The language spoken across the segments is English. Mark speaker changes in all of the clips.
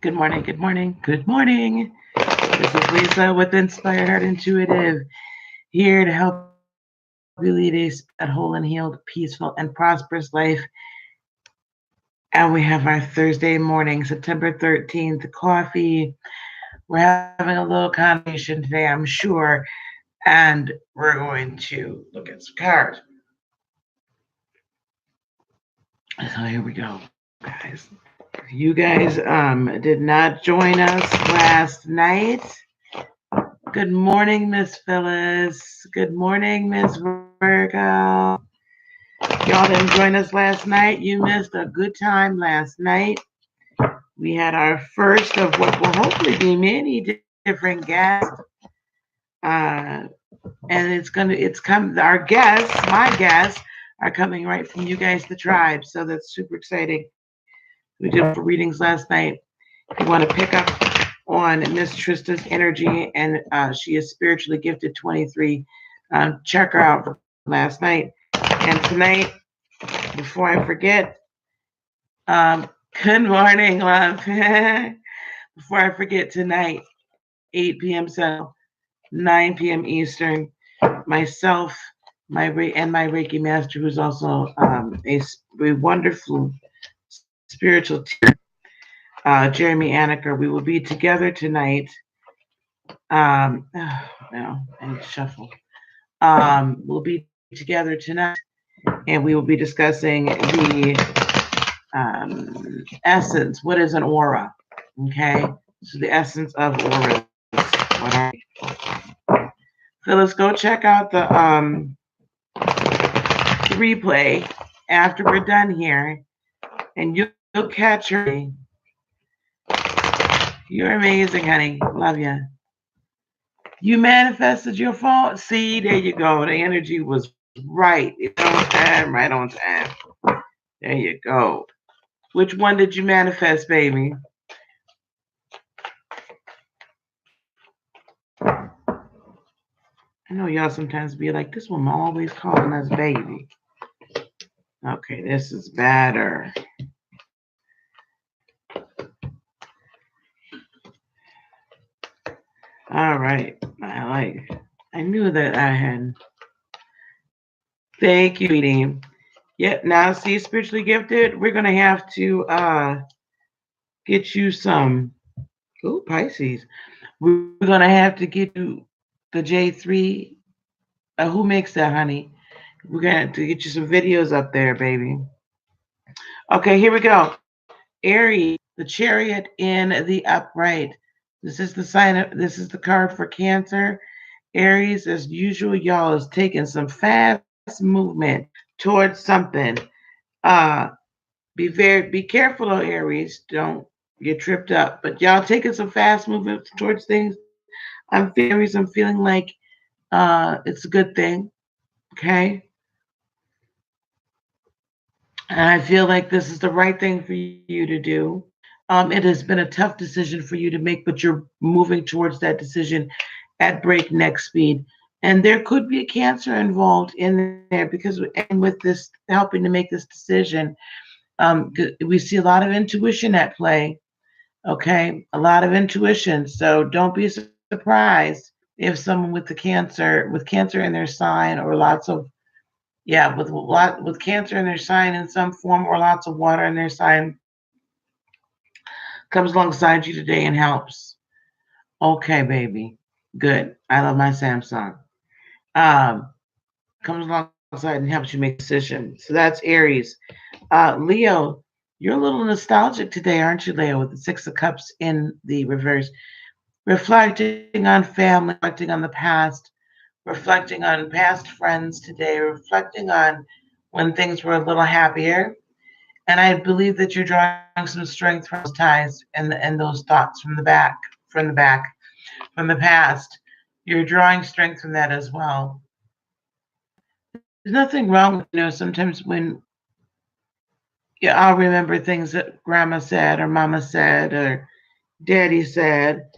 Speaker 1: Good morning, good morning, good morning. This is Lisa with Inspired Heart Intuitive, here to help you lead a spirit-led, whole and healed, peaceful, and prosperous life. And we have our Thursday morning, September 13th, coffee. We're having a little conversation today, I'm sure, and we're going to look at some cards. So here we go, guys. You guys did not join us last night. Good morning, Miss Phyllis. Good morning, Miss Virgo. Y'all didn't join us last night. You missed a good time last night. We had our first of what will hopefully be many different guests. Uh, and our guests, my guests, are coming right from you guys, the tribe. So that's super exciting. We did for readings last night. If you want to pick up on Miss Trista's energy, and she is spiritually gifted 23. Check her out from last night. And tonight, before I forget, good morning, love. Before I forget, tonight, 8 p.m. Central, 9 p.m. Eastern, myself, and my Reiki master, who's also a wonderful spiritual teacher, Jeremy Anaker. We will be together tonight. Well, I need to shuffle. We'll be together tonight, and we will be discussing the essence. What is an aura? Okay, so the essence of auras. What are so let's go check out the replay after we're done here, and you'll catch her. You're amazing, honey. Love you. You manifested your fault. See, there you go. The energy was right. It's on time, right on time. There you go. Which one did you manifest, baby? I know y'all sometimes be like, this one always calling us baby. Okay, this is better. All right. I knew that I had. Thank you, sweetie. Yep, now see, spiritually gifted, we're gonna have to get you some. Oh, Pisces. We're gonna have to get you the J3. Who makes that, honey? We're gonna have to get you some videos up there, baby. Okay, here we go. Aries, the chariot in the upright. This is the card for Cancer. Aries, as usual, y'all is taking some fast movement towards something. Uh, be careful, though, Aries. Don't get tripped up. But y'all taking some fast movement towards things. Aries. I'm feeling like it's a good thing. Okay. And I feel like this is the right thing for you to do. It has been a tough decision for you to make, but you're moving towards that decision at breakneck speed. And there could be a Cancer involved in there because, and with this helping to make this decision, we see a lot of intuition at play. Okay, a lot of intuition. So don't be surprised if someone with Cancer in their sign, or lots of with Cancer in their sign in some form, or lots of water in their sign, comes alongside you today and helps. Okay, baby. Good. I love my Samsung. Um, Comes alongside and helps you make decisions. So that's Aries. Leo, you're a little nostalgic today, aren't you, Leo, with the Six of Cups in the reverse? Reflecting on family, reflecting on the past, reflecting on past friends today, reflecting on when things were a little happier. And I believe that you're drawing some strength from those ties and those thoughts from the past. You're drawing strength from that as well. There's nothing wrong with, sometimes when, yeah, I'll remember things that grandma said or mama said or daddy said,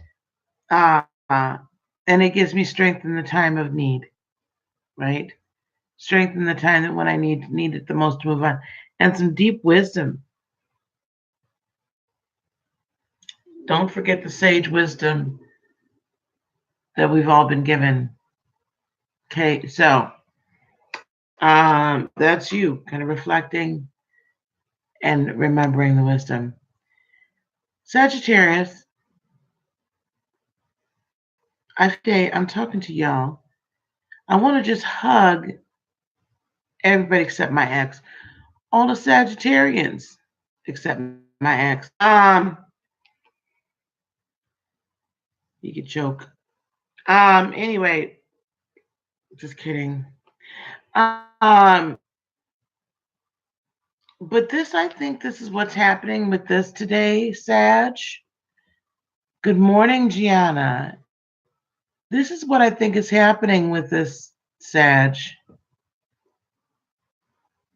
Speaker 1: and it gives me strength in the time of need, right? Strength in the time that when I need it the most to move on, and some deep wisdom. Don't forget the sage wisdom that we've all been given. Okay, so that's you kind of reflecting and remembering the wisdom. Sagittarius, I'm talking to y'all. I want to just hug everybody except my ex. All the Sagittarians except my ex. You could joke. Anyway, just kidding. Um, but I think this is what's happening with this today, Sag. Good morning, Gianna. This is what I think is happening with this, Sag.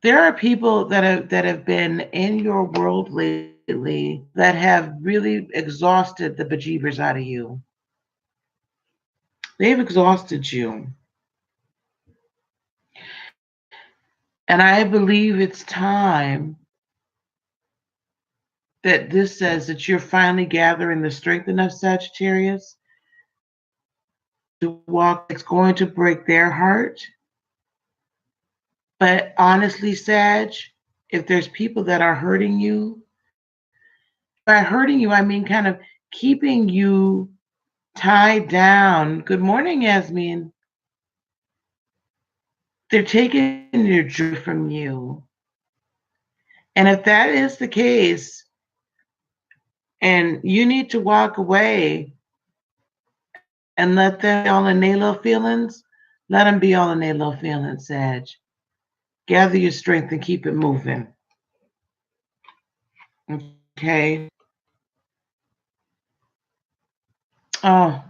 Speaker 1: There are people that have been in your world lately that have really exhausted the bejeebers out of you. They've exhausted you. And I believe it's time that this says that you're finally gathering the strength enough, Sagittarius, to walk. It's going to break their heart. But honestly, Sag, if there's people that are hurting you, by hurting you, I mean kind of keeping you tied down. Good morning, Yasmin. They're taking your joy from you. And if that is the case, and you need to walk away and let them be all in their little feelings, let them be all in their little feelings, Sag. Gather your strength and keep it moving. Okay. Oh,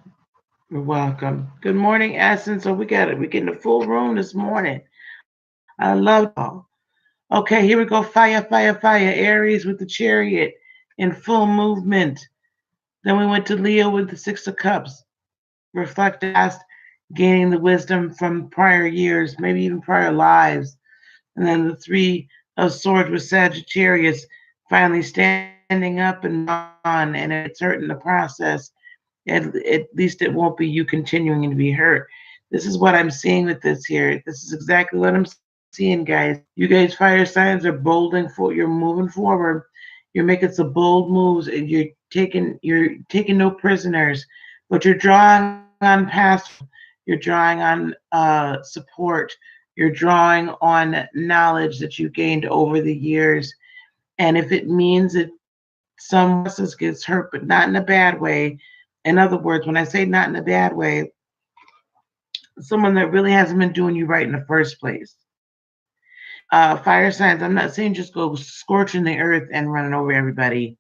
Speaker 1: you're welcome. Good morning, Essence. So we got it. We're getting a full room this morning. I love y'all. Okay, here we go. Fire, fire, fire. Aries with the chariot in full movement. Then we went to Leo with the Six of Cups. Reflect past, gaining the wisdom from prior years, maybe even prior lives. And then the Three of Swords with Sagittarius finally standing up and on, and it's hurting the process. At least it won't be you continuing to be hurt. This is what I'm seeing with this here. This is exactly what I'm seeing, guys. You guys, fire signs, are you're moving forward. You're making some bold moves, and you're taking no prisoners, but you're drawing on past, you're drawing on support, you're drawing on knowledge that you gained over the years. And if it means that someone else gets hurt, but not in a bad way, in other words, when I say not in a bad way, someone that really hasn't been doing you right in the first place. Fire signs, I'm not saying just go scorching the earth and running over everybody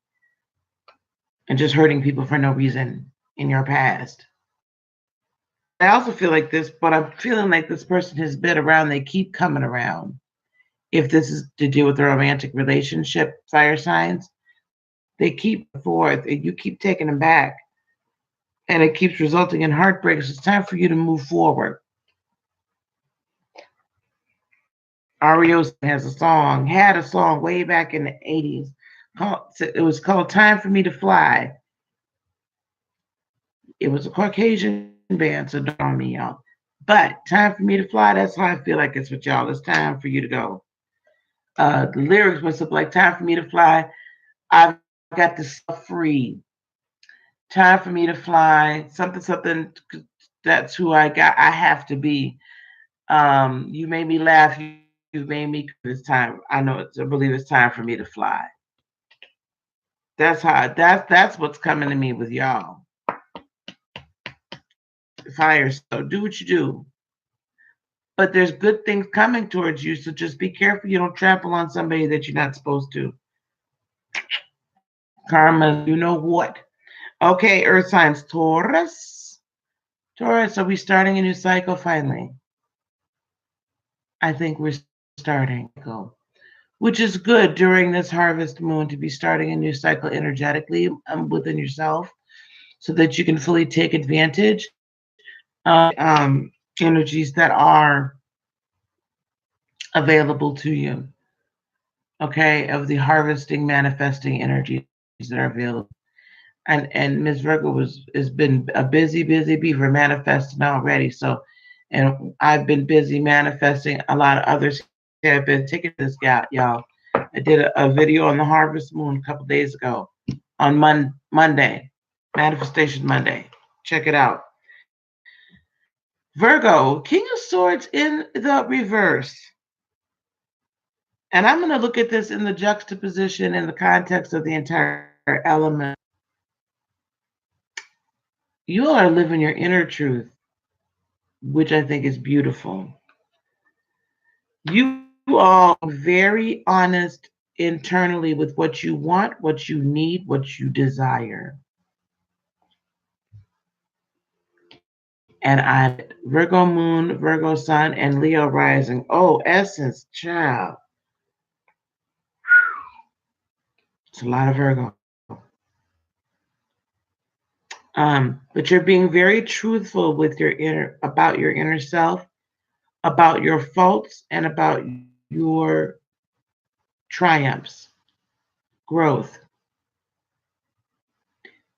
Speaker 1: and just hurting people for no reason in your past. I also feel like this, but I'm feeling like this person has been around, they keep coming around. If this is to do with a romantic relationship, fire signs, they keep forth and you keep taking them back. And it keeps resulting in heartbreaks. It's time for you to move forward. REO had a song way back in the 80s. It was called Time for Me to Fly. It was a Caucasian band, so don't me, y'all. But Time for Me to Fly, that's how I feel like it's with y'all. It's time for you to go. The lyrics went something like, time for me to fly. I've got to set free. Time for me to fly. Something. That's who I got. I have to be. You made me laugh. You made me. It's time. I believe it's time for me to fly. That's what's coming to me with y'all. Fire. So do what you do. But there's good things coming towards you. So just be careful you don't trample on somebody that you're not supposed to. Karma, you know what? Okay, Earth signs, Taurus. Taurus, are we starting a new cycle finally? I think we're starting, which is good during this harvest moon to be starting a new cycle energetically within yourself so that you can fully take advantage of energies that are available to you. Okay, of the harvesting, manifesting energies that are available. and Miss Virgo has been a busy beaver manifesting already. So, and I've been busy manifesting. A lot of others have been taking this gap, y'all. I did a video on the harvest moon a couple days ago on Monday, Manifestation Monday. Check it out. Virgo, King of Swords in the reverse. And I'm going to look at this in the juxtaposition in the context of the entire element. You all are living your inner truth, which I think is beautiful. You all are very honest internally with what you want, what you need, what you desire. And I Virgo moon, Virgo sun, and Leo rising. Oh, essence, child. It's a lot of Virgo. But you're being very truthful with about your inner self, about your faults, and about your triumphs, growth.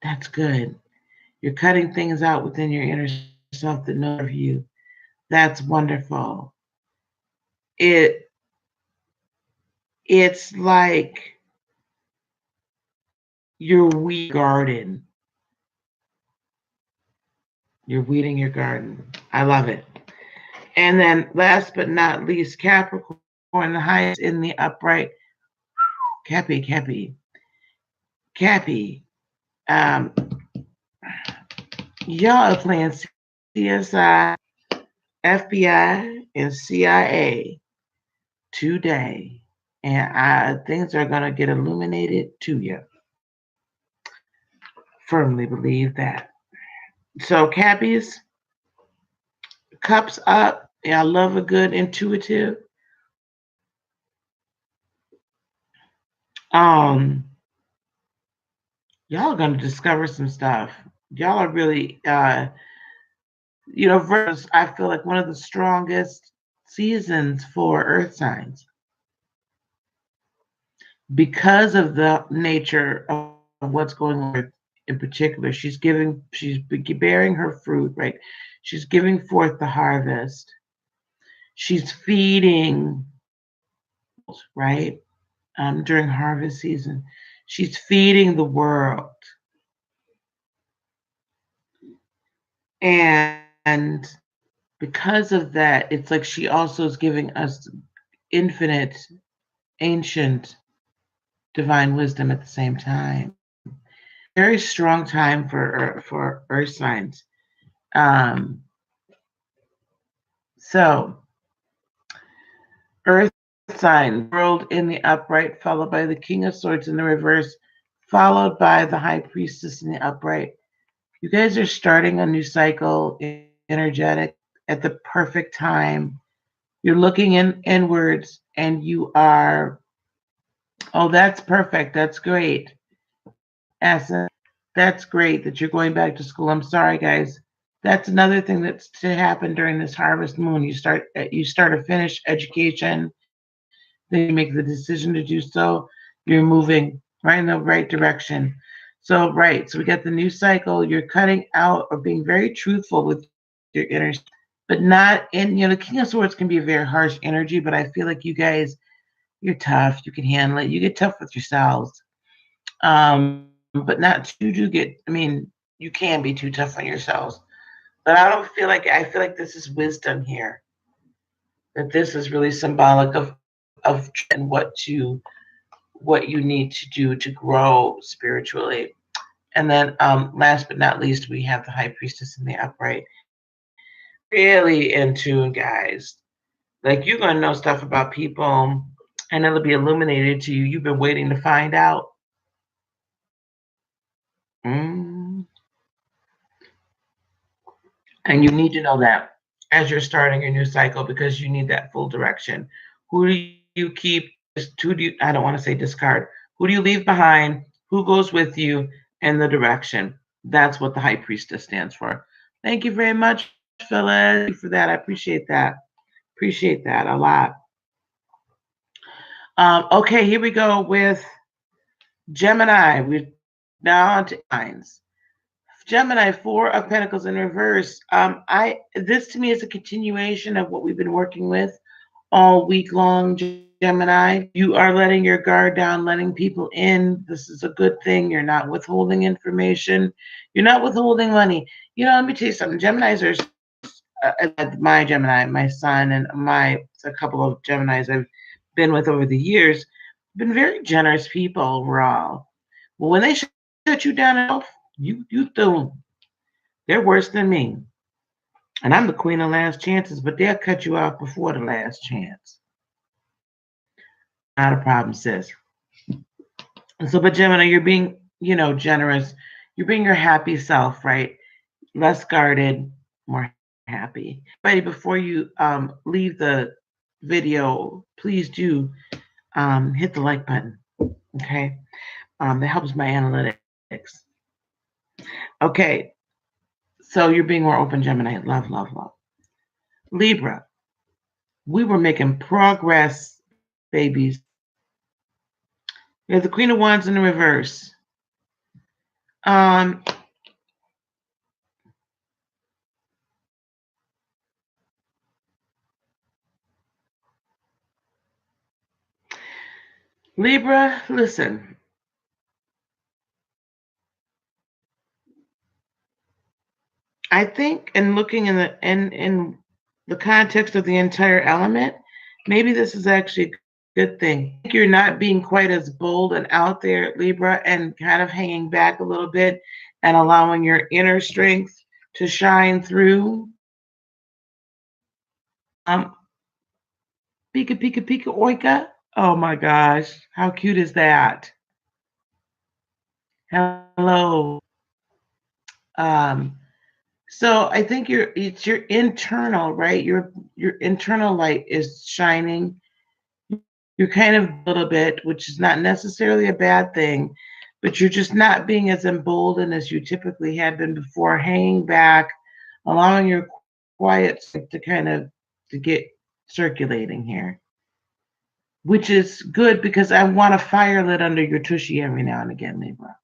Speaker 1: That's good. You're cutting things out within your inner self that know of you. That's wonderful. It it's like you're weeding garden. You're weeding your garden. I love it. And then last but not least, Capricorn, the highest in the upright. Cappy. Um, y'all are playing CSI, FBI, and CIA today. And things are going to get illuminated to you. Firmly believe that. So, Cappies, cups up. Yeah, I love a good intuitive. Um, y'all are going to discover some stuff. Y'all are really, Virgos, I feel like one of the strongest seasons for earth signs because of the nature of what's going on in particular. She's bearing her fruit, right? She's giving forth the harvest. She's feeding, right? During harvest season, she's feeding the world. And because of that, it's like she also is giving us infinite, ancient, divine wisdom at the same time. Very strong time for earth signs. So, earth sign, world in the upright, followed by the King of Swords in the reverse, followed by the High Priestess in the upright. You guys are starting a new cycle, energetic, at the perfect time. You're looking inwards and you are, oh, that's perfect. That's great. Essence, that's great that you're going back to school. I'm sorry, guys. That's another thing that's to happen during this harvest moon. You start a finished education, then you make the decision to do so. You're moving right in the right direction. So right, so we got the new cycle. You're cutting out or being very truthful with your inner, but not in, the King of Swords can be a very harsh energy, but I feel like you guys, you're tough. You can handle it. You get tough with yourselves. But not too do get, I mean, you can be too tough on yourselves. But I feel like this is wisdom here. That this is really symbolic of and what you need to do to grow spiritually. And then last but not least, we have the High Priestess in the upright. Really in tune, guys. Like you're gonna know stuff about people and it'll be illuminated to you. You've been waiting to find out. Mm. And you need to know that as you're starting your new cycle because you need that full direction. Who do you keep? Who do you, I don't want to say discard. Who do you leave behind? Who goes with you? And the direction. That's what the High Priestess stands for. Thank you very much, Phyllis. Thank you for that. I appreciate that. Appreciate that a lot. Okay, here we go with Gemini. We're Now on to signs. Gemini, Four of Pentacles in reverse. This to me is a continuation of what we've been working with all week long, Gemini. You are letting your guard down, letting people in. This is a good thing. You're not withholding information. You're not withholding money. Let me tell you something. Geminis are my Gemini, my son, and a couple of Geminis I've been with over the years, been very generous people overall. Well, when they shut you down, you through them. They're worse than me. And I'm the queen of last chances, but they'll cut you off before the last chance. Not a problem, sis. So, but Gemini, you're being, generous. You're being your happy self, right? Less guarded, more happy. But before you leave the video, please do hit the like button. Okay, that helps my analytics. Okay, so you're being more open, Gemini. Love, love, love. Libra, we were making progress, babies. There's the Queen of Wands in the reverse. Libra, listen. I think in looking in the context of the entire element, maybe this is actually a good thing. I think you're not being quite as bold and out there, Libra, and kind of hanging back a little bit and allowing your inner strength to shine through. Pika pika pika oika. Oh my gosh, how cute is that? Hello. So I think it's your internal, right? Your internal light is shining. You're kind of a little bit, which is not necessarily a bad thing, but you're just not being as emboldened as you typically had been before, hanging back, allowing your quiet to kind of to get circulating here, which is good because I want a fire lit under your tushy every now and again, Libra.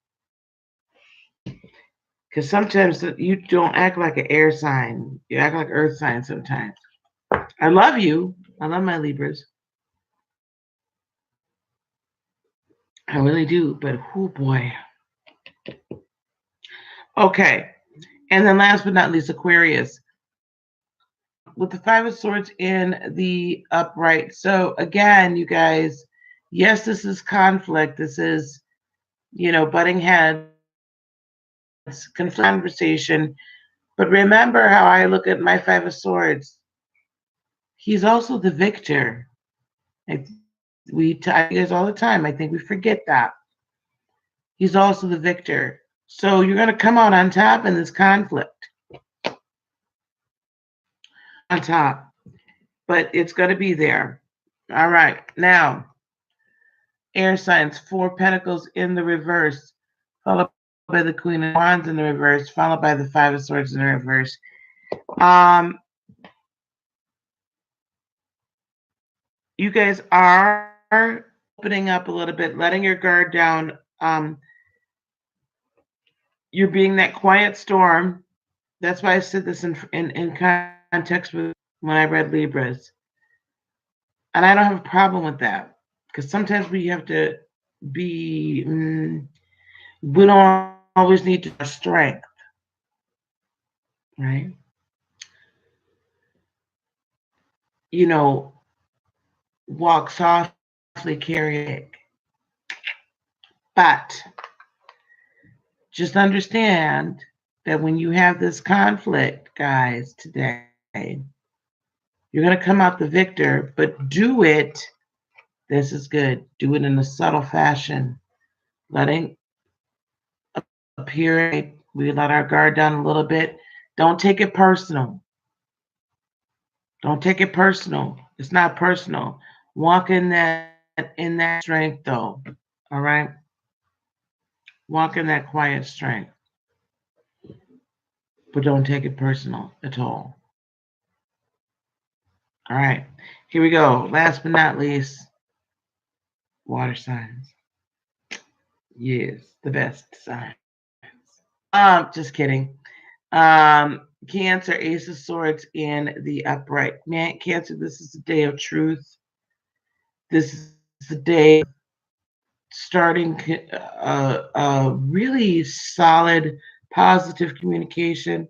Speaker 1: Because sometimes you don't act like an air sign. You act like earth sign sometimes. I love you. I love my Libras. I really do. But oh boy. Okay. And then last but not least, Aquarius. With the Five of Swords in the upright. So again, you guys, yes, this is conflict. This is, butting heads, conversation. But remember how I look at my Five of Swords. He's also the victor. We tell you guys all the time. I think we forget that. He's also the victor. So you're going to come out on top in this conflict. On top. But it's going to be there. All right. Now, air signs, Four Pentacles in the reverse, followed by the Queen of Wands in the reverse, followed by the Five of Swords in the reverse. You guys are opening up a little bit, letting your guard down. You're being that quiet storm. That's why I said this in context with when I read Libras. And I don't have a problem with that. Because sometimes we have to be, we don't always need to have strength. Right? Walk softly, carry it. But just understand that when you have this conflict, guys, today, you're going to come out the victor, but do it. This is good. Do it in a subtle fashion. Letting appear, we let our guard down a little bit. Don't take it personal. Don't take it personal. It's not personal. Walk in that strength, though. All right? Walk in that quiet strength. But don't take it personal at all. All right. Here we go. Last but not least, water signs. Yes, the best signs. Just kidding. Cancer, Ace of Swords in the upright. Man, Cancer, this is the day of truth. This is the day starting a really solid, positive communication.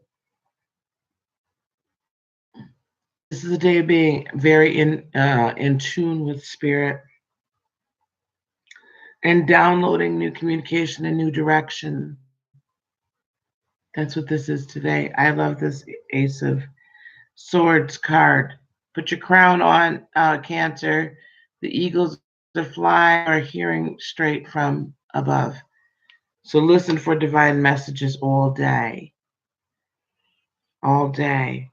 Speaker 1: This is a day of being very in tune with spirit and downloading new communication and new direction. That's what this is today. I love this Ace of Swords card. Put your crown on, Cancer. The eagles are flying or hearing straight from above. So listen for divine messages all day. All day.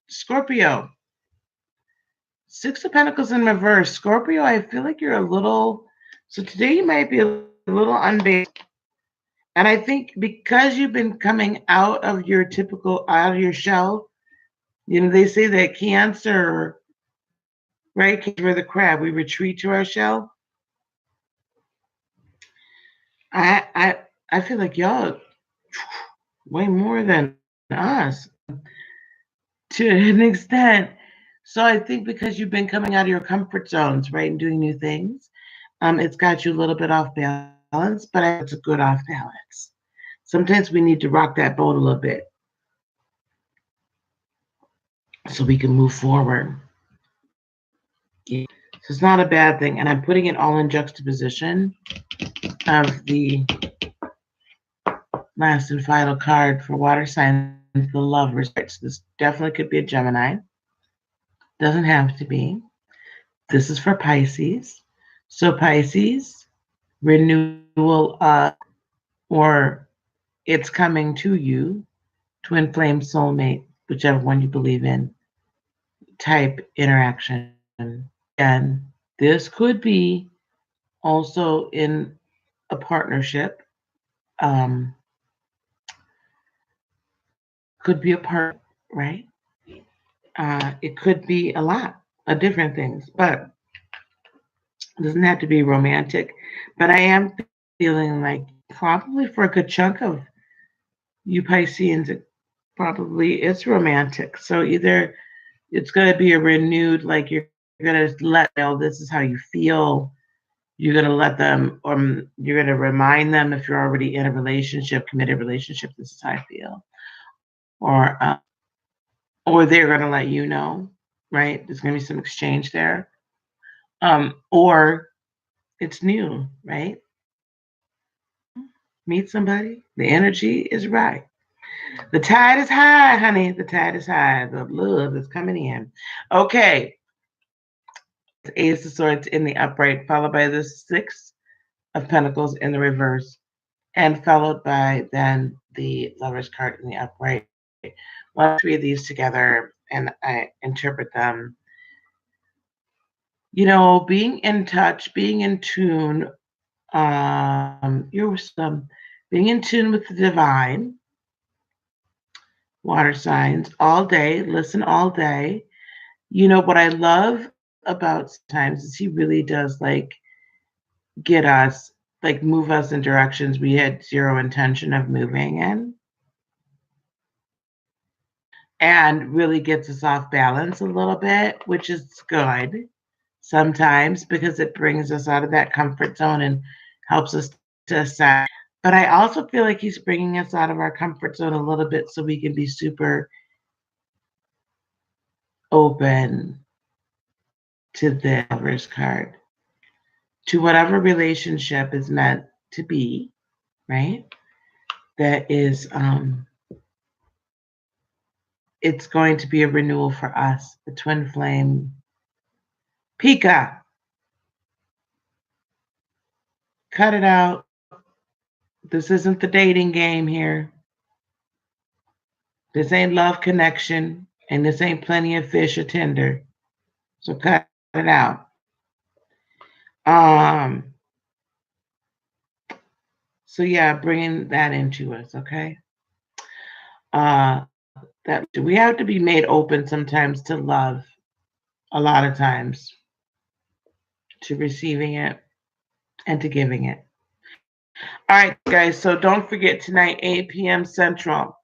Speaker 1: Scorpio. Six of Pentacles in reverse. Scorpio, I feel like you're a little, so today you might be a little unbalanced. And I think because you've been coming out of your out of your shell, they say that Cancer, right? We're the crab. We retreat to our shell. I feel like y'all way more than us to an extent. So I think because you've been coming out of your comfort zones, right, and doing new things, it's got you a little bit off balance, but I think it's a good off balance. Sometimes we need to rock that boat a little bit so we can move forward. Yeah. So it's not a bad thing. And I'm putting it all in juxtaposition of the last and final card for water signs, the Lovers. So this definitely could be a Gemini. Doesn't have to be. This is for Pisces. So Pisces, renewal or it's coming to you, twin flame soulmate, whichever one you believe in, type interaction. And this could be also in a partnership. Um, could be a part, right? It could be a lot of different things, but it doesn't have to be romantic. But I am feeling like probably for a good chunk of you Pisceans, it probably is romantic. So either it's going to be a renewed, like you're going to let them know this is how you feel. You're going to let them, you're going to remind them if you're already in a relationship, committed relationship, this is how I feel. Or, or they're going to let you know, right? There's going to be some exchange there. Or it's new, right? Meet somebody. The energy is right. The tide is high, honey. The tide is high. The love is coming in. Okay. Ace of Swords in the upright, followed by the Six of Pentacles in the reverse, and followed by then the Lover's card in the upright. Well, three of these together, and I interpret them. Being in touch, being in tune, your wisdom, being in tune with the divine, water signs all day, listen all day. What I love about sometimes is he really does like get us, like move us in directions we had zero intention of moving in, and really gets us off balance a little bit, which is good sometimes because it brings us out of that comfort zone and helps us to assess. But I also feel like he's bringing us out of our comfort zone a little bit so we can be super open to the Lover's card, to whatever relationship is meant to be, right? That is, it's going to be a renewal for us, the twin flame. Pika, cut it out. This isn't the dating game here. This ain't love connection, and this ain't plenty of fish or tender. So cut it out. So yeah, bringing that into us, okay? That we have to be made open sometimes to love, a lot of times, to receiving it. and to giving it. All right, guys. So don't forget tonight, 8 p.m. Central,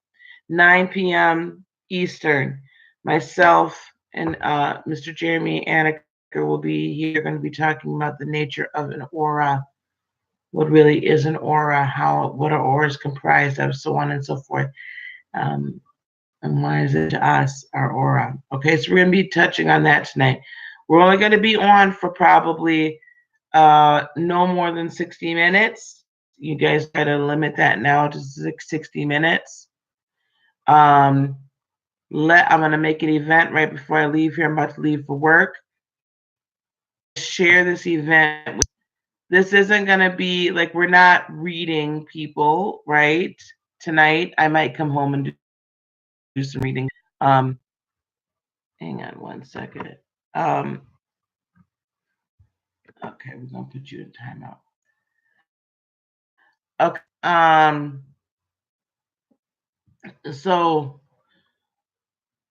Speaker 1: 9 p.m. Eastern. Myself and Mr. Jeremy Anniker will be here. Going to be talking about the nature of an aura, what really is an aura, what an aura is comprised of, so on and so forth. And why is it to us, our aura? Okay, so we're going to be touching on that tonight. We're only going to be on for probably no more than 60 minutes. You guys got to limit that now to 60 minutes. I'm going to make an event right before I leave here. I'm about to leave for work. Share this event. This isn't going to be like, we're not reading people, right? Tonight, I might come home and do some reading. Hang on one second. Okay, we're going to put you in timeout. Okay. So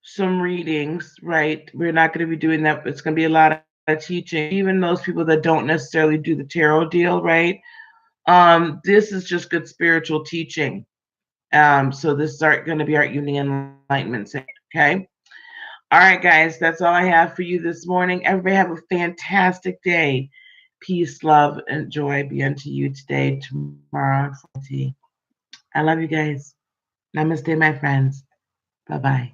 Speaker 1: some readings, right? We're not going to be doing that. It's going to be a lot of teaching. Even those people that don't necessarily do the tarot deal, right? This is just good spiritual teaching. So this is going to be our evening enlightenment. Okay. All right, guys, that's all I have for you this morning. Everybody have a fantastic day. Peace, love, and joy be unto you today, tomorrow, and 40. I love you guys. Namaste, my friends. Bye-bye.